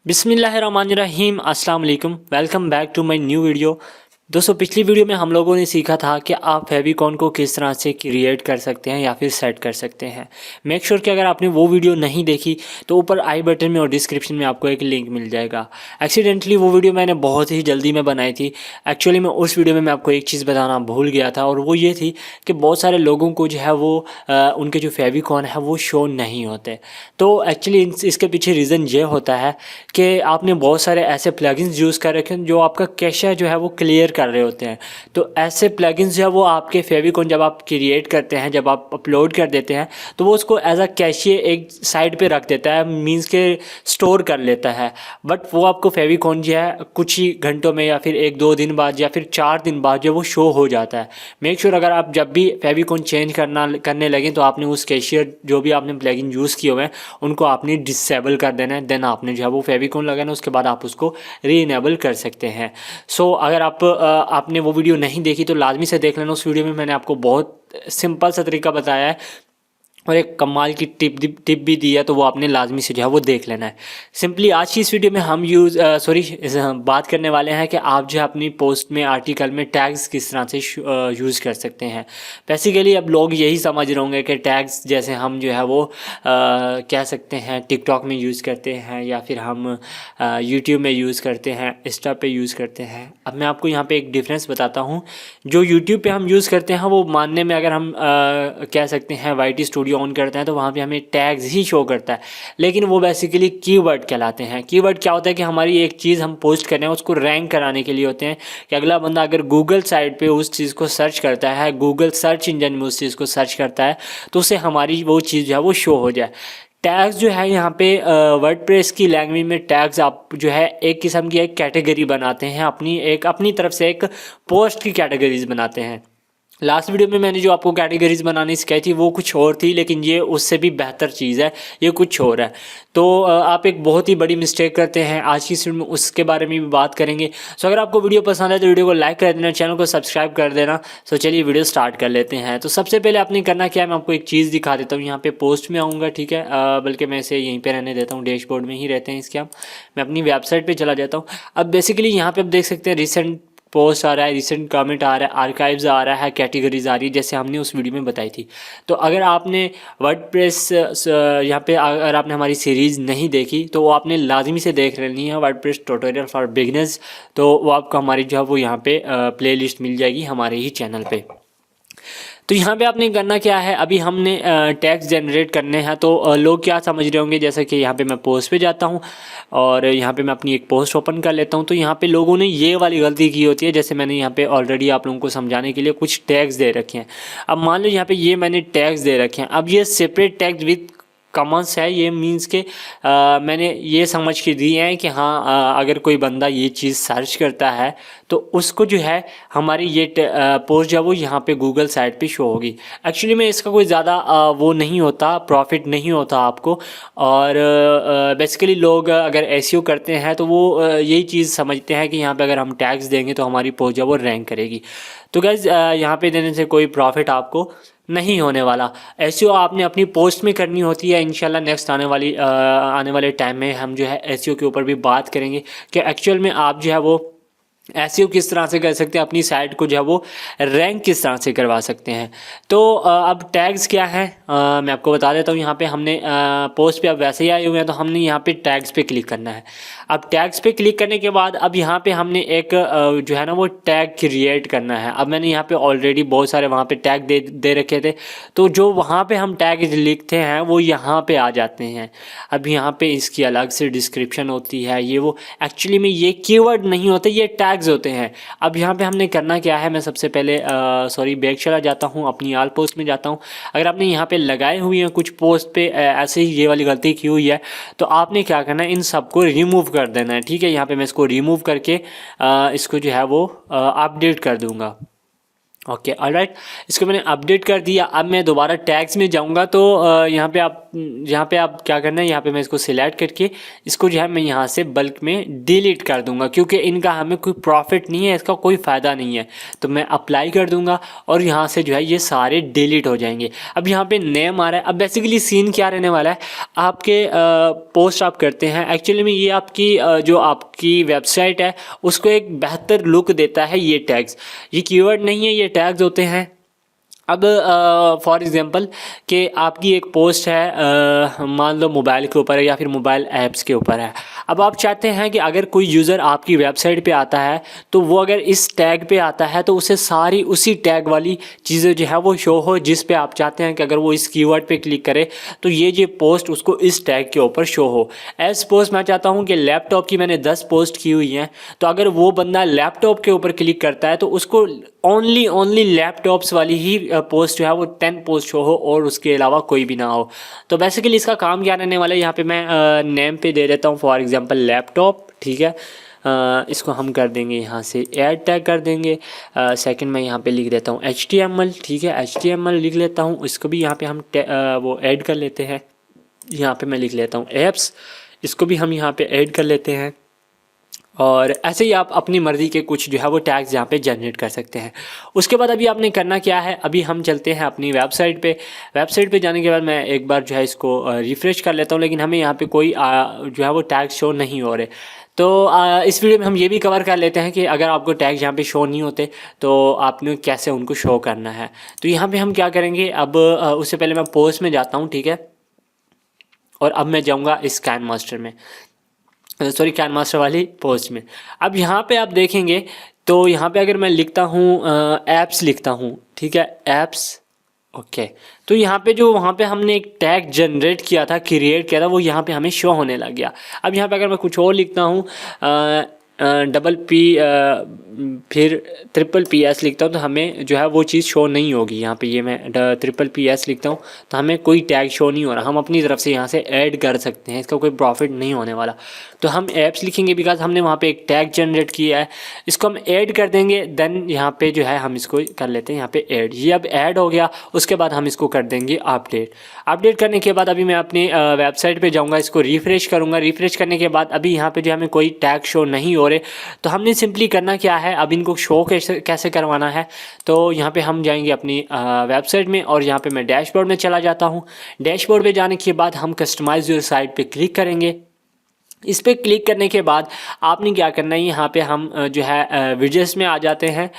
बिस्मिल्लाहिर्रहमानिर्रहीम अस्सलाम वालेकुम। Welcome back to my new video. दोस्तों, पिछली वीडियो में हम लोगों ने सीखा था कि आप फेविकॉन को किस तरह से क्रिएट कर सकते हैं या फिर सेट कर सकते हैं। मेक श्योर कि अगर आपने वो वीडियो नहीं देखी तो ऊपर आई बटन में और डिस्क्रिप्शन में आपको एक लिंक मिल जाएगा। एक्सीडेंटली वो वीडियो मैंने बहुत ही जल्दी में बनाई थी। एक्चुअली मैं उस वीडियो में मैं आपको एक चीज़ बताना भूल गया था, और वो ये थी कि बहुत सारे लोगों को जो है वो उनके जो फेविकॉन है वो शो नहीं होते। तो एक्चुअली इसके पीछे रीज़न ये होता है कि आपने बहुत सारे ऐसे प्लगइन्स यूज़ कर रखे हैं जो आपका कैशे जो है वो क्लियर कर रहे होते हैं। तो ऐसे प्लगइन्स जो है वो आपके फेविकॉन जब आप क्रिएट करते हैं, जब आप अपलोड कर देते हैं, तो वो उसको एज अ कैशे एक साइड पे रख देता है, मींस के स्टोर कर लेता है। बट वो आपको फेविकॉन जो है कुछ ही घंटों में या फिर 1-2 दिन बाद या फिर 4 दिन बाद जो वो शो हो जाता है। मेक श्योर अगर आप जब भी फेविकॉन चेंज करने लगें तो आपने उस कैशियर जो भी आपने प्लगइन यूज़ किए हुए हैं उनको आपने डिसेबल कर देना है। देन आपने जो है वो फेविकॉन लगाना, उसके बाद आप उसको री इनेबल कर सकते हैं। सो अगर आपने वो वीडियो नहीं देखी तो लाजमी से देख लेना। उस वीडियो में मैंने आपको बहुत सिंपल सा तरीका बताया है और एक कमाल की टिप भी दी है, तो वो आपने लाजमी से जो है वो देख लेना है। सिंपली आज की इस वीडियो में हम बात करने वाले हैं कि आप जो है अपनी पोस्ट में, आर्टिकल में टैग्स किस तरह से यूज़ कर सकते हैं। बेसिकली अब लोग यही समझ रहे होंगे कि टैग्स जैसे हम जो है वो कह सकते हैं टिकटॉक में यूज़ करते हैं या फिर हम यूट्यूब में यूज़ करते हैं, इंस्टा पे यूज़ करते हैं। अब मैं आपको यहाँ पे एक डिफरेंस बताता हूँ। जो यूट्यूब पे हम यूज़ करते हैं वो मानने में, अगर हम कह सकते हैं वाईटी स्टूडियो ऑन करते हैं तो वहाँ पे हमें टैग्स ही शो करता है, लेकिन वो बेसिकली कीवर्ड कहलाते हैं। कीवर्ड क्या होता है कि हमारी एक चीज़ हम पोस्ट कर रहे हैं उसको रैंक कराने के लिए होते हैं, कि अगला बंदा अगर गूगल साइट पे उस चीज़ को सर्च करता है, गूगल सर्च इंजन में उस चीज़ को सर्च करता है, तो उससे हमारी वो चीज़ जो है वो शो हो जाए। टैग्स जो है यहाँ पे वर्डप्रेस की लैंग्वेज में टैग्स आप जो है एक किस्म की एक कैटेगरी बनाते हैं, अपनी तरफ से एक पोस्ट की कैटेगरीज बनाते हैं। लास्ट वीडियो में मैंने जो आपको कैटेगरीज बनानी सिखाई थी वो कुछ और थी, लेकिन ये उससे भी बेहतर चीज़ है, ये कुछ और है। तो आप एक बहुत ही बड़ी मिस्टेक करते हैं। आज की वीडियो में उसके बारे में भी बात करेंगे। सो अगर आपको वीडियो पसंद है तो वीडियो को लाइक कर देना, चैनल को सब्सक्राइब कर देना। सो चलिए वीडियो स्टार्ट कर लेते हैं। तो सबसे पहले आपने करना क्या है, मैं आपको एक चीज़ दिखा देता हूँ। यहाँ पे पोस्ट में आऊँगा, ठीक है, बल्कि मैं इसे यहीं पर रहने देता हूँ, डैशबोर्ड में ही रहते हैं इसके। हम मैं अपनी वेबसाइट पर चला जाता हूँ। अब बेसिकली यहाँ पर आप देख सकते हैं रिसेंट पोस्ट आ रहा है, रिसेंट कमेंट आ रहा है, आर्काइव्स आ रहा है, कैटेगरीज आ रही है, जैसे हमने उस वीडियो में बताई थी। तो अगर आपने वर्डप्रेस यहाँ पे अगर आपने हमारी सीरीज़ नहीं देखी तो वो आपने लाजमी से देख लेनी है, वर्डप्रेस ट्यूटोरियल फॉर बिगिनर्स। तो वो आपको हमारी जो है वो यहाँ पे प्लेलिस्ट मिल जाएगी हमारे ही चैनल पे। तो यहाँ पे आपने करना क्या है, अभी हमने टैग्स जनरेट करने हैं। तो लोग क्या समझ रहे होंगे, जैसे कि यहाँ पे मैं पोस्ट पे जाता हूँ और यहाँ पे मैं अपनी एक पोस्ट ओपन कर लेता हूँ। तो यहाँ पे लोगों ने ये वाली गलती की होती है, जैसे मैंने यहाँ पे ऑलरेडी आप लोगों को समझाने के लिए कुछ टैग्स दे रखे हैं। अब मान लो यहाँ पे ये मैंने टैग्स दे रखे हैं। अब ये सेपरेट टैग्स विद कॉमन्स है, ये मीन्स के मैंने ये समझ के दिए हैं कि हाँ, अगर कोई बंदा ये चीज़ सर्च करता है तो उसको जो है हमारी ये पोस्ट जो है वो यहाँ पे गूगल साइट पे शो होगी। एक्चुअली में इसका कोई ज़्यादा वो नहीं होता, प्रॉफिट नहीं होता आपको। और बेसिकली लोग अगर एसईओ करते हैं तो वो यही चीज़ समझते हैं कि यहाँ पे अगर हम टैग्स देंगे तो हमारी पोस्ट जो है वो रैंक करेगी। तो गाइज़ यहाँ पे देने से कोई प्रॉफिट आपको नहीं होने वाला। एसईओ आपने अपनी पोस्ट में करनी होती है। इंशाल्लाह नेक्स्ट आने वाले टाइम में हम जो है एसईओ के ऊपर भी बात करेंगे कि एक्चुअल में आप जो है वो एसईओ किस तरह से कर सकते हैं, अपनी साइट को जो है वो रैंक किस तरह से करवा सकते हैं। तो अब टैग्स क्या है मैं आपको बता देता हूँ। यहाँ पे हमने पोस्ट पे अब वैसे ही आए हुए हैं, तो हमने यहाँ पे टैग्स पे क्लिक करना है। अब टैग्स पे क्लिक करने के बाद अब यहाँ पे हमने एक जो है ना वो टैग क्रिएट करना है। अब मैंने यहाँ पे ऑलरेडी बहुत सारे वहाँ पे टैग दे रखे थे, तो जो वहाँ पे हम टैग लिखते हैं वो यहाँ पे आ जाते हैं। अब यहाँ पे इसकी अलग से डिस्क्रिप्शन होती है, ये वो एक्चुअली में ये कीवर्ड नहीं होते, ये टैग्स होते हैं। अब यहाँ पे हमने करना क्या है, मैं सबसे पहले बैक चला जाता हूँ, अपनी आल पोस्ट में जाता हूँ। अगर आपने यहाँ पे लगाए हुए हैं कुछ पोस्ट पे ऐसे ही ये वाली गलती की हुई है तो आपने क्या करना है, इन सबको रिमूव कर देना है, ठीक है। यहाँ पे मैं इसको रिमूव करके इसको जो है वो अपडेट कर दूँगा। ओके ऑलराइट, इसको मैंने अपडेट कर दिया। अब मैं दोबारा टैग्स में जाऊंगा तो यहाँ पे आप यहाँ पे आप क्या करना है, यहाँ पे मैं इसको सिलेक्ट करके इसको जो है मैं यहाँ से बल्क में डिलीट कर दूंगा, क्योंकि इनका हमें कोई प्रॉफिट नहीं है, इसका कोई फ़ायदा नहीं है। तो मैं अप्लाई कर दूंगा और यहाँ से जो है ये सारे डिलीट हो जाएंगे। अब यहाँ पे नेम आ रहा है। अब बेसिकली सीन क्या रहने वाला है, आपके पोस्ट आप करते हैं, एक्चुअली में ये आपकी जो आपकी वेबसाइट है उसको एक बेहतर लुक देता है ये टैग्स। ये कीवर्ड नहीं है, ये टैग्स होते हैं। अब फॉर एग्ज़ाम्पल कि आपकी एक पोस्ट है, मान लो मोबाइल के ऊपर है या फिर मोबाइल ऐप्स के ऊपर है। अब आप चाहते हैं कि अगर कोई यूज़र आपकी वेबसाइट पे आता है तो वो अगर इस टैग पे आता है तो उसे सारी उसी टैग वाली चीज़ें जो है वो शो हो जिस पे आप चाहते हैं कि अगर वो इस कीवर्ड पे क्लिक करे तो ये जो पोस्ट उसको इस टैग के ऊपर शो हो। एज सपोज मैं चाहता हूँ कि लैपटॉप की मैंने 10 पोस्ट की हुई हैं, तो अगर वो बंदा लैपटॉप के ऊपर क्लिक करता है तो उसको ओनली लैपटॉप्स वाली ही पोस्ट जो है वो 10 पोस्ट शो हो और उसके अलावा कोई भी ना हो। तो बेसिकली इसका काम क्या रहने वाला है, यहाँ पे मैं नेम पे दे देता हूँ फॉर एग्जांपल लैपटॉप, ठीक है। इसको हम कर देंगे यहाँ से ऐड टैग कर देंगे। सेकंड मैं यहाँ पे लिख देता हूँ HTML, ठीक है, HTML लिख लेता हूँ। इसको भी यहाँ पे हम वो ऐड कर लेते हैं। यहाँ पे मैं लिख लेता हूँ एप्स, इसको भी हम यहाँ पे ऐड कर लेते हैं। और ऐसे ही आप अपनी मर्ज़ी के कुछ जो है वो टैग्स यहाँ पे जनरेट कर सकते हैं। उसके बाद अभी आपने करना क्या है, अभी हम चलते हैं अपनी वेबसाइट पे। वेबसाइट पे जाने के बाद मैं एक बार जो है इसको रिफ़्रेश कर लेता हूँ, लेकिन हमें यहाँ पे कोई जो है वो टैग शो नहीं हो रहे। तो इस वीडियो में हम ये भी कवर कर लेते हैं कि अगर आपको टैग यहाँ पे शो नहीं होते तो आपने कैसे उनको शो करना है। तो यहाँ पे हम क्या करेंगे, अब उससे पहले मैं पोस्ट में जाता हूँ, ठीक है, और अब मैं जाऊँगा कैन मास्टर में, सॉरी कैन मास्टर वाली पोस्ट में। अब यहाँ पे आप देखेंगे तो यहाँ पे अगर मैं लिखता हूँ ऐप्स लिखता हूँ, ठीक है, ऐप्स, ओके, तो यहाँ पे जो वहाँ पे हमने एक टैग जनरेट किया था, क्रिएट किया था, वो यहाँ पे हमें शो होने लग गया। अब यहाँ पे अगर मैं कुछ और लिखता हूँ डबल पी फिर ट्रिपल पी एस लिखता हूँ तो हमें जो है वो चीज़ शो नहीं होगी। यहाँ पे ये मैं ट्रिपल पी एस लिखता हूँ तो हमें कोई टैग शो नहीं हो रहा। हम अपनी तरफ से यहाँ से ऐड कर सकते हैं, इसका कोई प्रॉफिट नहीं होने वाला। तो हम ऐप्स लिखेंगे बिकॉज हमने वहाँ पे एक टैग जनरेट किया है, इसको हम ऐड कर देंगे। देन यहाँ पे जो है हम इसको कर लेते हैं यहाँ पे ऐड। ये अब ऐड हो गया, उसके बाद हम इसको कर देंगे अपडेट। अपडेट करने के बाद अभी मैं अपनी वेबसाइट पर जाऊँगा, इसको रिफ्रेश करूँगा। रिफ्रेश करने के बाद अभी यहाँ पर जो हमें कोई टैग शो नहीं हो रहे, तो हमने सिंपली करना क्या है, अब इनको शो कैसे करवाना है। तो यहाँ पे हम जाएंगे अपनी वेबसाइट में और यहाँ पे मैं डैशबोर्ड में चला जाता हूँ। डैशबोर्ड पे जाने के बाद हम कस्टमाइज योर साइट पे क्लिक करेंगे। इस पर क्लिक करने के बाद आपने क्या करना है, यहाँ पे हम जो है विजेट्स में आ जाते हैं।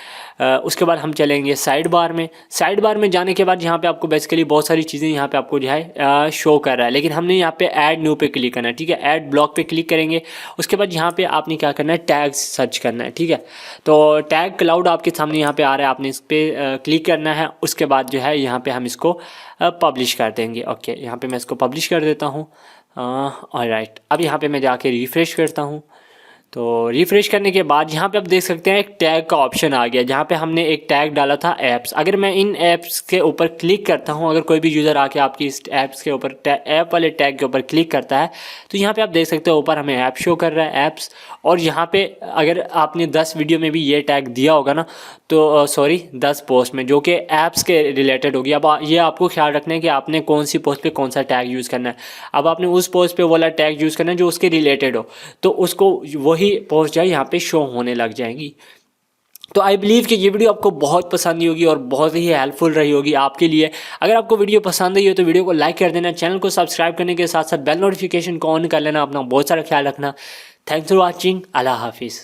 उसके बाद हम चलेंगे साइड बार में। साइड बार में जाने के बाद यहाँ पे आपको बेसिकली बहुत सारी चीज़ें यहाँ पे आपको जो है शो कर रहा है, लेकिन हमने यहाँ पे ऐड न्यू पे क्लिक करना है, ठीक है। ऐड ब्लॉक पे क्लिक करेंगे। उसके बाद यहाँ पे आपने क्या करना है, टैग्स सर्च करना है, ठीक है। तो टैग क्लाउड आपके सामने यहाँ पे आ रहा है, आपने इस पर क्लिक करना है। उसके बाद जो है यहाँ पे हम इसको पब्लिश कर देंगे। ओके, यहाँ पे मैं इसको पब्लिश कर देता हूँ। ऑलराइट, अब यहाँ पे मैं जाके रिफ़्रेश करता हूँ। तो रिफ़्रेश करने के बाद यहाँ पे आप देख सकते हैं एक टैग का ऑप्शन आ गया, जहाँ पे हमने एक टैग डाला था ऐप्स। अगर मैं इन ऐप्स के ऊपर क्लिक करता हूँ, अगर कोई भी यूज़र आके आपकी इस ऐप्स के ऊपर ऐप वाले टैग के ऊपर क्लिक करता है तो यहाँ पे आप देख सकते हो ऊपर हमें ऐप शो कर रहा है, ऐप्स। और यहाँ पे अगर आपने 10 वीडियो में भी ये टैग दिया होगा ना, तो सॉरी 10 पोस्ट में जो कि ऐप्स के रिलेटेड होगी। अब ये आपको ख्याल रखना है कि आपने कौन सी पोस्ट पे कौन सा टैग यूज़ करना है। अब आपने उस पोस्ट पे वाला टैग यूज़ करना है जो उसके रिलेटेड हो, तो उसको वही पोस्ट जो है यहाँ पे शो होने लग जाएंगी। तो आई बिलीव कि ये वीडियो आपको बहुत पसंद आई होगी और बहुत ही हेल्पफुल रही होगी आपके लिए। अगर आपको वीडियो पसंद आई हो तो वीडियो को लाइक कर देना, चैनल को सब्सक्राइब करने के साथ साथ बेल नोटिफिकेशन को ऑन कर लेना। अपना बहुत सारा ख्याल रखना। Thanks for watching. अल्लाह हाफिज़।